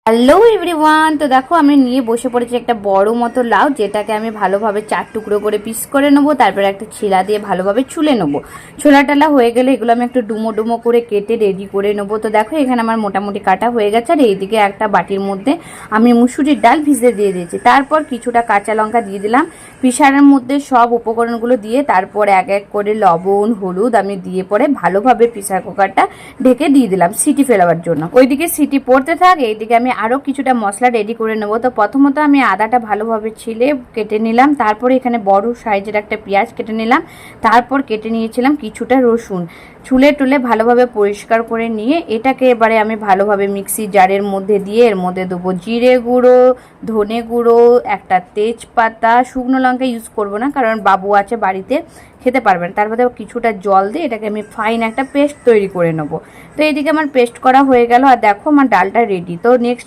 Hello everyone, তো দেখো আমি নিয়ে বসে পড়েছি একটা বড় মতো লাউ, যেটাকে আমি ভালোভাবে 4 টুকরো করে পিস করে নেবো। তারপরে একটা ছিলা দিয়ে ভালোভাবে ছুলে নেবো। ছোলা টালা হয়ে গেলে এগুলো আমি একটু ডুমো ডুমো করে কেটে রেডি করে নেবো। তো দেখো এখানে আমার মোটামুটি কাটা হয়ে গেছে। আর এইদিকে একটা বাটির মধ্যে আমি মুসুরির ডাল ভিজে দিয়ে দিয়েছি। তারপর কিছুটা কাঁচা লঙ্কা দিয়ে দিলাম। পিসারের মধ্যে সব উপকরণগুলো দিয়ে তারপর এক এক করে লবণ হলুদ আমি দিয়ে পরে ভালোভাবে প্রেসার কুকারটা ঢেকে দিয়ে দিলাম সিটি ফেলাবার জন্য। ওইদিকে সিটি পড়তে থাক, এইদিকে আমি আরও কিছুটা মশলা রেডি করে নেব। তো প্রথমত আমি আদাটা ভালোভাবে ছিলে কেটে নিলাম। তারপরে এখানে বড় সাইজের একটা পেঁয়াজ কেটে নিলাম। তারপর কেটে নিয়েছিলাম কিছুটা রসুন। চুলে টুলে ভালোভাবে পরিষ্কার করে নিয়ে এটাকে এবারে আমি ভালোভাবে মিক্সি জারের মধ্যে দিয়ে এর মধ্যে দেবো জিরে গুঁড়ো, ধনে গুঁড়ো, একটা তেজপাতা, শুকনো লঙ্কা ইউজ করব না কারণ বাবু আছে বাড়িতে, খেতে পারবেন। তারপরে কিছুটা জল দিয়ে এটাকে আমি ফাইন একটা পেস্ট তৈরি করে নেবো। তো এইদিকে আমার পেস্ট করা হয়ে গেল। আর দেখো আমার ডালটা রেডি। তো নেক্সট